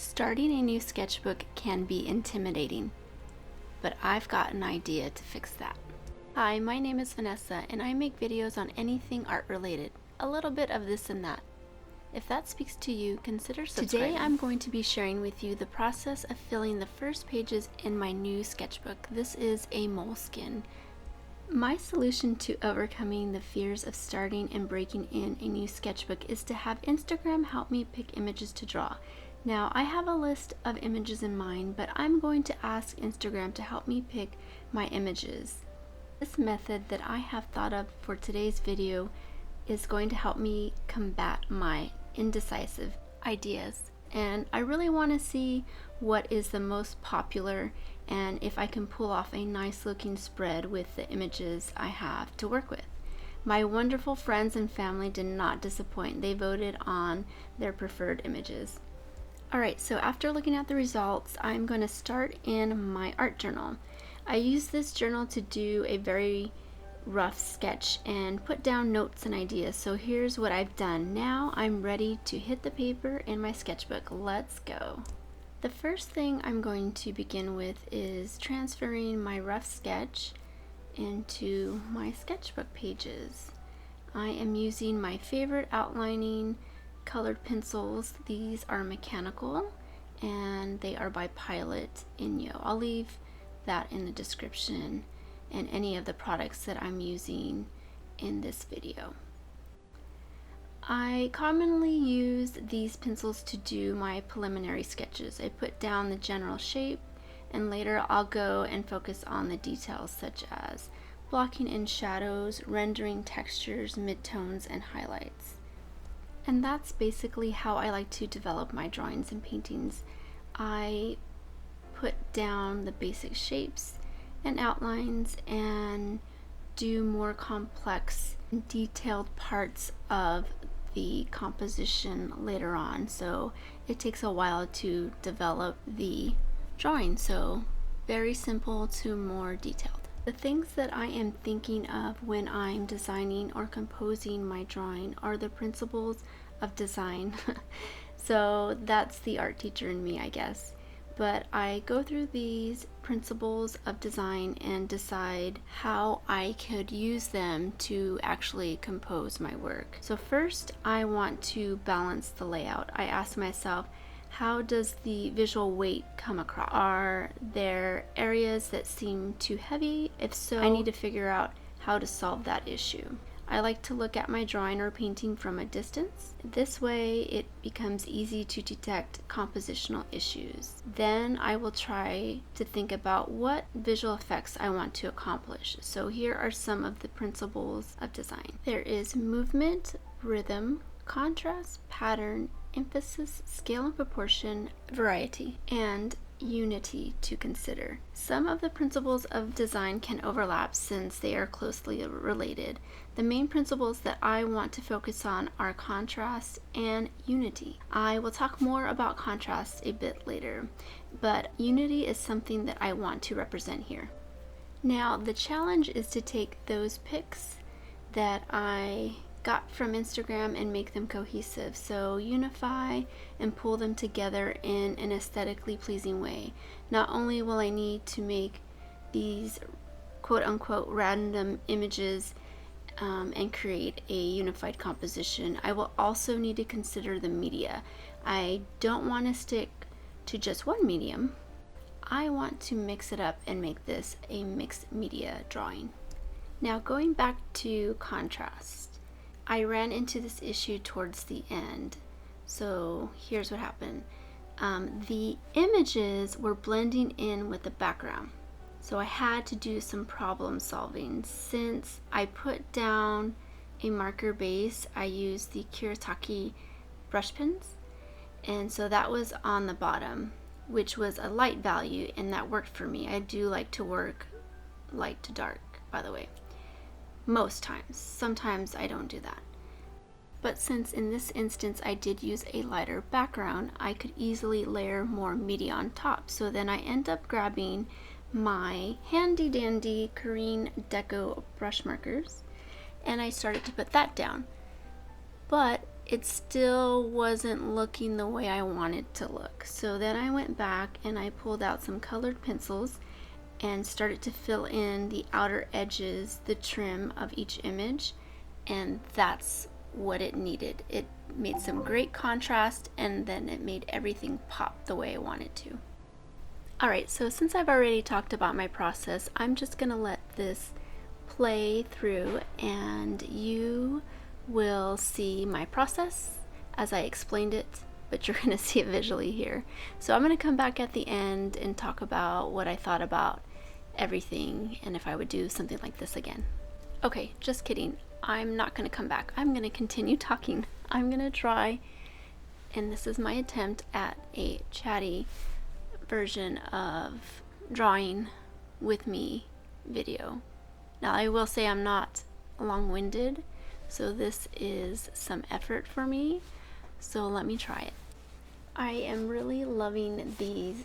Starting a new sketchbook can be intimidating, but I've got an idea to fix that. Hi, my name is Vanessa and I make videos on anything art related, a little bit of this and that. If that speaks to you, consider subscribing. Today I'm going to be sharing with you the process of filling the first pages in my new sketchbook. This is a moleskin. My solution to overcoming the fears of starting and breaking in a new sketchbook is to have Instagram help me pick images to draw. Now, I have a list of images in mind, but I'm going to ask Instagram to help me pick my images. This method that I have thought of for today's video is going to help me combat my indecisive ideas. And I really want to see what is the most popular and if I can pull off a nice looking spread with the images I have to work with. My wonderful friends and family did not disappoint. They voted on their preferred images. Alright, so after looking at the results, I'm going to start in my art journal. I use this journal to do a very rough sketch and put down notes and ideas. So here's what I've done. Now I'm ready to hit the paper in my sketchbook. Let's go. The first thing I'm going to begin with is transferring my rough sketch into my sketchbook pages. I am using my favorite outlining colored pencils. These are mechanical and they are by Pilot Inyo. I'll leave that in the description and any of the products that I'm using in this video. I commonly use these pencils to do my preliminary sketches. I put down the general shape and later I'll go and focus on the details such as blocking in shadows, rendering textures, midtones, and highlights. And that's basically how I like to develop my drawings and paintings. I put down the basic shapes and outlines and do more complex, detailed parts of the composition later on. So it takes a while to develop the drawing. So very simple to more detailed. The things that I am thinking of when I'm designing or composing my drawing are the principles of design. So that's the art teacher in me, I guess. But I go through these principles of design and decide how I could use them to actually compose my work. So first, I want to balance the layout. I ask myself, how does the visual weight come across? Are there areas that seem too heavy? If so, I need to figure out how to solve that issue. I like to look at my drawing or painting from a distance. This way it becomes easy to detect compositional issues. Then I will try to think about what visual effects I want to accomplish. So here are some of the principles of design. There is movement, rhythm, contrast, pattern, emphasis, scale and proportion, variety, and unity to consider. Some of the principles of design can overlap since they are closely related. The main principles that I want to focus on are contrast and unity. I will talk more about contrast a bit later, but unity is something that I want to represent here. Now, the challenge is to take those pics that I got from Instagram and make them cohesive. So unify and pull them together in an aesthetically pleasing way. Not only will I need to make these quote-unquote random images and create a unified composition, I will also need to consider the media. I don't want to stick to just one medium. I want to mix it up and make this a mixed media drawing. Now, going back to contrast, I ran into this issue towards the end. So here's what happened. The images were blending in with the background. So I had to do some problem solving. Since I put down a marker base, I used the Kuretake brush pens. And so that was on the bottom, which was a light value, and that worked for me. I do like to work light to dark, by the way. Most times. Sometimes I don't do that. But since in this instance I did use a lighter background, I could easily layer more media on top. So then I end up grabbing my handy dandy Korean Deco brush markers and I started to put that down. But it still wasn't looking the way I wanted to look. So then I went back and I pulled out some colored pencils and started to fill in the outer edges, the trim of each image, and that's what it needed. It made some great contrast, and then it made everything pop the way I wanted to. Alright, so since I've already talked about my process, I'm just gonna let this play through and you will see my process as I explained it, but you're going to see it visually here. So I'm going to come back at the end and talk about what I thought about everything and if I would do something like this again. Okay, just kidding. I'm not going to come back. I'm going to continue talking. I'm going to try, and this is my attempt at a chatty version of drawing with me video. Now I will say I'm not long-winded, so this is some effort for me, so let me try it. I am really loving these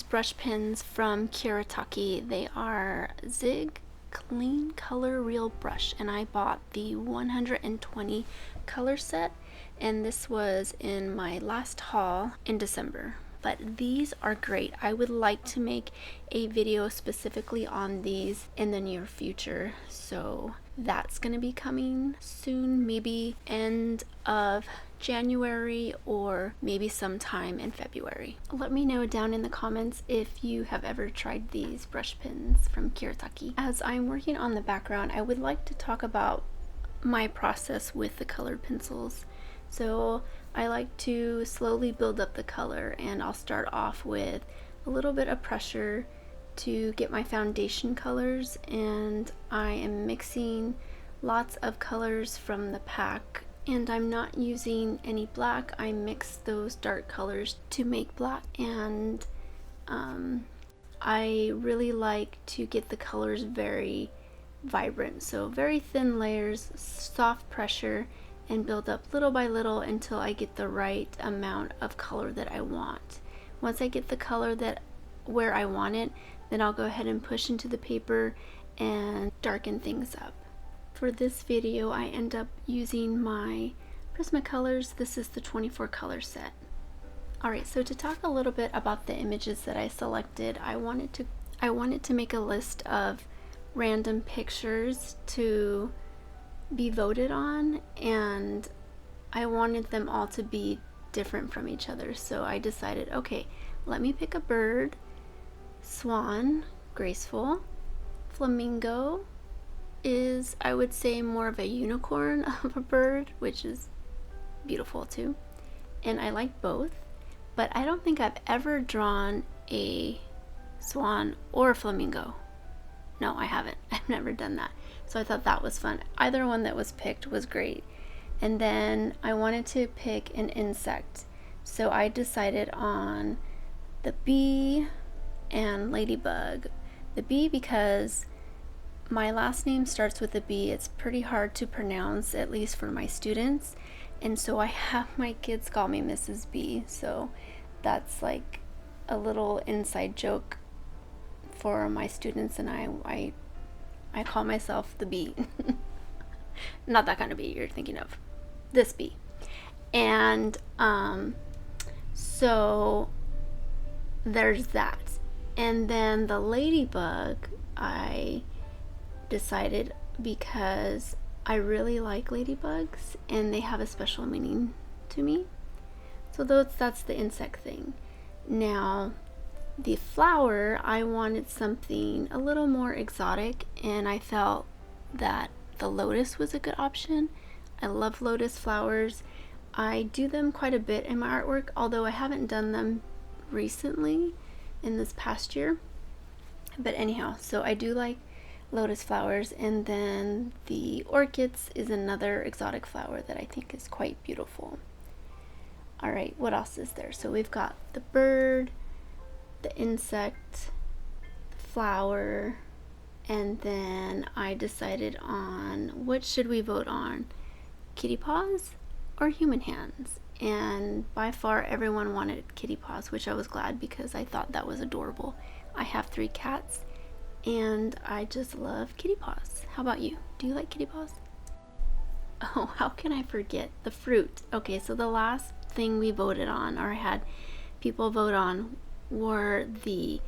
brush pens from Kuretake. They are Zig Clean Color Real Brush, and I bought the 120 color set, and this was in my last haul in December. But these are great. I would like to make a video specifically on these in the near future, so that's going to be coming soon, maybe end of January or maybe sometime in February. Let me know down in the comments if you have ever tried these brush pens from Kuretake. As I'm working on the background, I would like to talk about my process with the colored pencils. So I like to slowly build up the color, and I'll start off with a little bit of pressure to get my foundation colors, and I am mixing lots of colors from the pack, and I'm not using any black. I mix those dark colors to make black, and I really like to get the colors very vibrant, so very thin layers, soft pressure, and build up little by little until I get the right amount of color that I want. Once I get the color where I want it, then I'll go ahead and push into the paper and darken things up. For this video, I end up using my Prismacolors. This is the 24 color set. Alright, so to talk a little bit about the images that I selected, I wanted to make a list of random pictures to be voted on, and I wanted them all to be different from each other. So I decided, okay, let me pick a bird, swan, graceful, flamingo is, I would say, more of a unicorn of a bird, which is beautiful too, and I like both, but I don't think I've ever drawn a swan or a flamingo. No, I haven't. I've never done that. So I thought that was fun. Either one that was picked was great. And then I wanted to pick an insect. So I decided on the bee and ladybug. The bee because my last name starts with a B. It's pretty hard to pronounce, at least for my students. And so I have my kids call me Mrs. B. So that's like a little inside joke for my students, and I call myself the bee. Not that kind of bee you're thinking of. This bee. And so there's that. And then the ladybug, I decided because I really like ladybugs and they have a special meaning to me. So that's the insect thing. Now, the flower, I wanted something a little more exotic, and I felt that the lotus was a good option. I love lotus flowers. I do them quite a bit in my artwork, although I haven't done them recently in this past year. But anyhow, so I do like lotus flowers, and then the orchids is another exotic flower that I think is quite beautiful. Alright, what else is there? So we've got the bird, the insect, the flower, and then I decided on what should we vote on, kitty paws or human hands, and by far everyone wanted kitty paws, which I was glad because I thought that was adorable. I have 3 cats and I just love kitty paws. How about you? Do you like kitty paws? Oh, how can I forget the fruit? Okay, so the last thing we voted on, or had people vote on, were the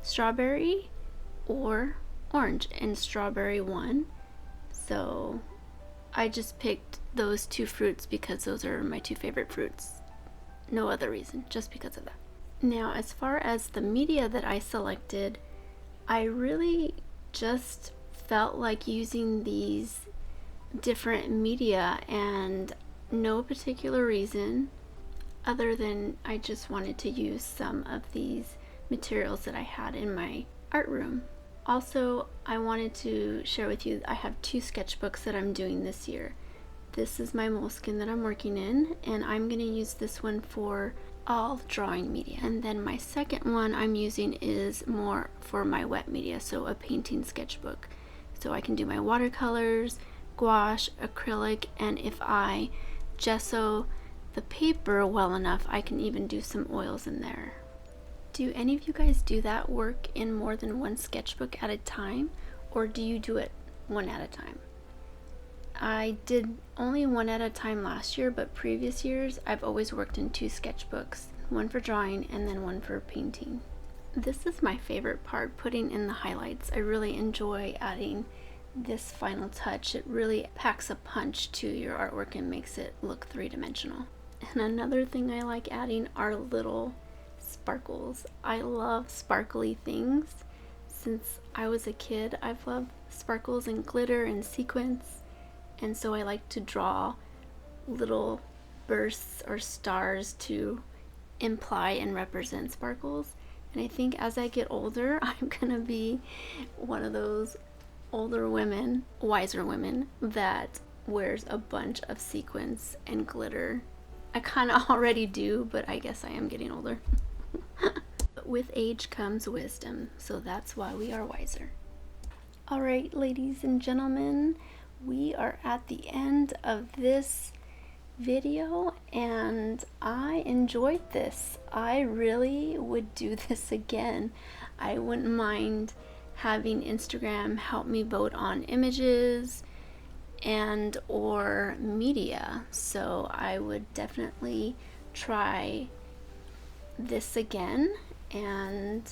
strawberry or orange, and strawberry won. So I just picked those two fruits because those are my two favorite fruits. No other reason, just because of that. Now, as far as the media that I selected, I really just felt like using these different media, and no particular reason other than I just wanted to use some of these materials that I had in my art room. Also, I wanted to share with you, I have two sketchbooks that I'm doing this year. This is my moleskin that I'm working in, and I'm going to use this one for all drawing media. And then my second one I'm using is more for my wet media, so a painting sketchbook. So I can do my watercolors, gouache, acrylic, and if I gesso the paper well enough, I can even do some oils in there. Do any of you guys do that work in more than one sketchbook at a time, or do you do it one at a time? I did only one at a time last year, but previous years I've always worked in two sketchbooks, one for drawing and then one for painting. This is my favorite part, putting in the highlights. I really enjoy adding this final touch. It really packs a punch to your artwork and makes it look three-dimensional. And another thing I like adding are little sparkles. I love sparkly things. Since I was a kid, I've loved sparkles and glitter and sequins, and so I like to draw little bursts or stars to imply and represent sparkles. And I think as I get older, I'm gonna be one of those older women, wiser women, that wears a bunch of sequins and glitter. I kind of already do, but I guess I am getting older. With age comes wisdom, so that's why we are wiser. Alright, ladies and gentlemen, we are at the end of this video, and I enjoyed this. I really would do this again. I wouldn't mind having Instagram help me vote on images and or media, so I would definitely try this again. And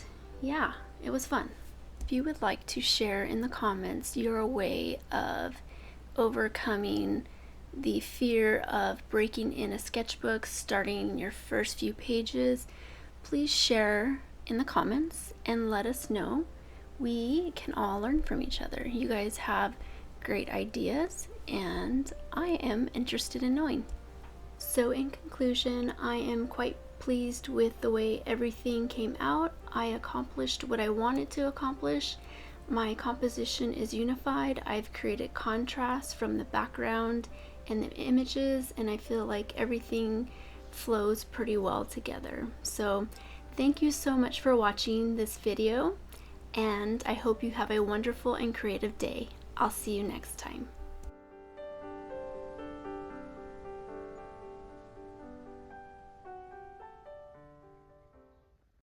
yeah, it was fun. If you would like to share in the comments your way of overcoming the fear of breaking in a sketchbook, starting your first few pages, please share in the comments and let us know. We can all learn from each other. You guys have great ideas, and I am interested in knowing. So in conclusion, I am quite pleased with the way everything came out. I accomplished what I wanted to accomplish. My composition is unified. I've created contrast from the background and the images, and I feel like everything flows pretty well together. So thank you so much for watching this video, and I hope you have a wonderful and creative day. I'll see you next time.